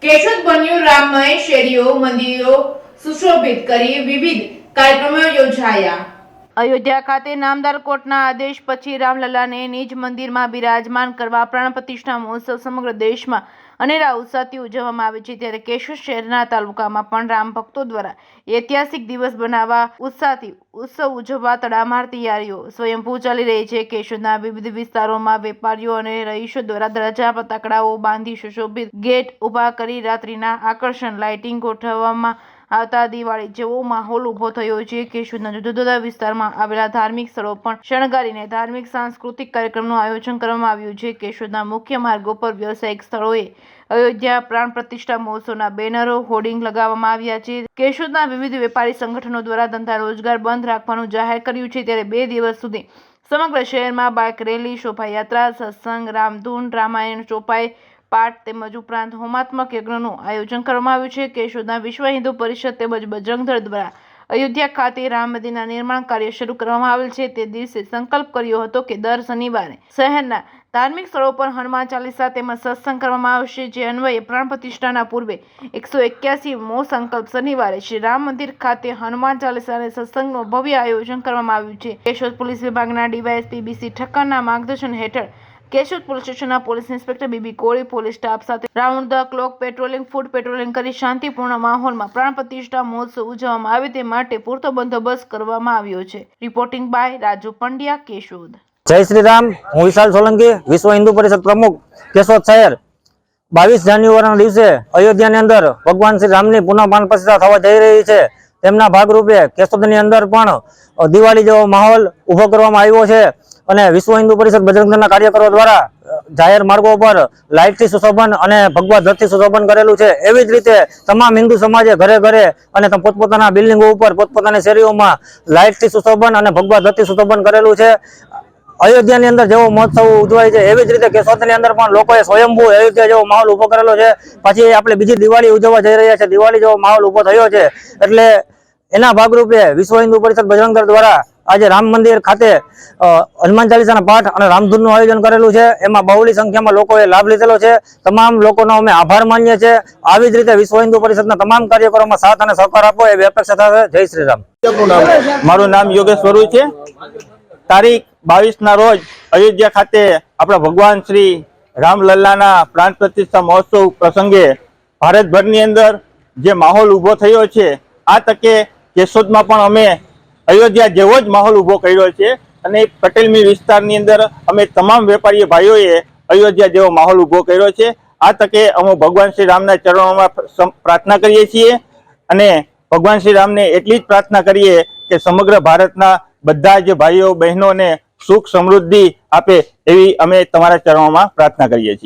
કેશોદ બન્યું રામમય શેરીઓ મંદિરો સુશોભિત કરી વિવિધ કાર્યક્રમો યોજાયા। અયોધ્યા ખાતે નામદાર કોર્ટના આદેશ પછી રામલલ્લાને નિજ મંદિરમાં બિરાજમાન કરવા પ્રાણ પ્રતિષ્ઠા મહોત્સવ સમગ્ર દેશમાં અનેરા ઉત્સાહથી ઉજવવામાં આવે છે, ત્યારે કેશોદ શહેરના તાલુકામાં પણ રામ ભક્તો દ્વારા ઐતિહાસિક દિવસ બનાવવા ઉત્સાહથી ઉત્સવ ઉજવવા તડામાર તૈયારીઓ સ્વયંભૂ ચાલી રહી છે। કેશોદના વિવિધ વિસ્તારોમાં વેપારીઓ અને રહીશો દ્વારા ધજા પતાકડાઓ બાંધી સુશોભિત ગેટ ઊભા કરી રાત્રિના આકર્ષણ લાઇટિંગ ગોઠવવામાં આવતા દિવાળી જેવો માહોલ ઊભો થયો છે। કેશોદના જુદા જુદા વિસ્તારમાં આવેલા ધાર્મિક સ્થળો પણ શણગારીને ધાર્મિક સાંસ્કૃતિક કાર્યક્રમનું આયોજન કરવામાં આવ્યું છે। કેશોદના મુખ્ય માર્ગો પર વ્યવસાયિક સ્થળોએ અયોધ્યા પ્રાણ પ્રતિષ્ઠા મહોત્સવના બેનરો હોર્ડિંગ લગાવવામાં આવ્યા છે। કેશોદના વિવિધ વેપારી સંગઠનો દ્વારા ધંધા રોજગાર બંધ રાખવાનું જાહેર કર્યું છે, ત્યારે 2 દિવસ સુધી સમગ્ર શહેરમાં બાઇક રેલી, શોભાયાત્રા, સત્સંગ, રામધૂન, રામાયણ ચોપાઈ પાઠ તેમજ ઉપરાંત હોમાત્મક યજ્ઞનું આયોજન કરવામાં આવ્યું છે। કેશોદના વિશ્વ હિન્દુ પરિષદ તેમજ બજરંગ દળ દ્વારા અયોધ્યા ખાતે રામ મંદિરના નિર્માણ કાર્ય શરૂ કરવામાં આવેલ છે। તે દિવસે સંકલ્પ કર્યો હતો કે દર શનિવારે શહેરના ધાર્મિક સ્થળો પર હનુમાન ચાલીસા તેમજ સત્સંગ કરવામાં આવશે, જે અન્વયે પ્રાણ પ્રતિષ્ઠાના પૂર્વે 181મો સંકલ્પ શનિવારે શ્રી રામ મંદિર ખાતે હનુમાન ચાલીસા અને સત્સંગનું ભવ્ય આયોજન કરવામાં આવ્યું છે। કેશોદ પોલીસ વિભાગના ડીવાયએસપી બીસી ઠક્કરના માર્ગદર્શન હેઠળ કેશોદ પોલીસ સ્ટેશનના પોલીસ ઇન્સ્પેક્ટર બીબી કોળી પોલીસ સ્ટાફ સાથે round the clock patrolling, foot patrolling કરી શાંતિપૂર્ણ માહોલમાં પ્રાણ પ્રતિષ્ઠા મહોત્સવ ઉજવવામાં આવે તે માટે પૂરતો બંદોબસ્ત કરવામાં આવ્યો છે। Reporting by Raju Pandya, Keshod. જય શ્રી રામ। હું વિશાલ સોલંકી, વિશ્વ હિન્દુ પરિષદ પ્રમુખ, કેશોદ શહેર। 22 જાન્યુઆરીના દિવસે અયોધ્યાની અંદર ભગવાન શ્રી રામની પુનઃ પ્રાણ પ્રતિષ્ઠા થવા જઈ રહી છે। તેમના ભાગરૂપે કેશોદની અંદર પણ દિવાળી જેવો માહોલ ઊભો કરવામાં આવ્યો છે અને વિશ્વ હિન્દુ પરિષદ બજરંગ દળના કાર્યકરો દ્વારા જાહેર માર્ગો પર લાઇટથી સુશોભન અને ભગવા ધ્વજથી સુશોભન કરેલું છે। એવી જ રીતે તમામ હિન્દુ સમાજે ઘરે ઘરે અને પોતપોતાના બિલ્ડિંગો ઉપર પોતપોતાની શેરીઓમાં લાઇટથી સુશોભન અને ભગવા ધ્વજથી સુશોભન કરેલું છે। અયોધ્યાની અંદર જેવો મહોત્સવ ઉજવાય છે એવી જ રીતે કેશોદની અંદર પણ લોકોએ સ્વયંભૂ અયોધ્યા જેવો માહોલ ઊભો કરેલો છે। પછી આપણે બીજી દિવાળી ઉજવવા જઈ રહ્યા છે, દિવાળી જેવો માહોલ ઊભો થયો છે, એટલે એના ભાગરૂપે વિશ્વ હિન્દુ પરિષદ બજરંગ દળ દ્વારા આજે રામ મંદિર ખાતે હનુમાન ચાલીસાના પાઠ અને રામધૂનનું આયોજન કરેલું છે। એમાં બહોળી સંખ્યામાં લોકોએ લાભ લીધેલો છે। તમામ લોકોનો અમે આભાર માનીએ છીએ। આવી જ રીતે વિશ્વ હિન્દુ પરિષદના તમામ કાર્યકરોમાં સાથ અને સહકાર આપો એવી અપેક્ષા સાથે જય શ્રી રામ। મારું નામ યોગેશ વરુ છે। તારીખ 22ના રોજ અયોધ્યા ખાતે આપણા ભગવાન શ્રી રામલલ્લાના પ્રાણ પ્રતિષ્ઠા મહોત્સવ પ્રસંગે ભારતભરની અંદર જે માહોલ ઊભો થયો છે, આ તકે કેશોદમાં પણ અમે અયોધ્યા જેવો જ માહોલ ઊભો કર્યો છે અને પટેલ મિલ વિસ્તારની અંદર અમે તમામ વેપારી ભાઈઓએ અયોધ્યા જેવો માહોલ ઊભો કર્યો છે। આ તકે અમે ભગવાન શ્રી રામના ચરણોમાં પ્રાર્થના કરીએ છીએ અને ભગવાન શ્રી રામને એટલી જ પ્રાર્થના કરીએ કે સમગ્ર ભારતના બધા જ ભાઈઓ બહેનોને સુખ સમૃદ્ધિ આપે એવી અમે તમારા ચરણોમાં પ્રાર્થના કરીએ છીએ।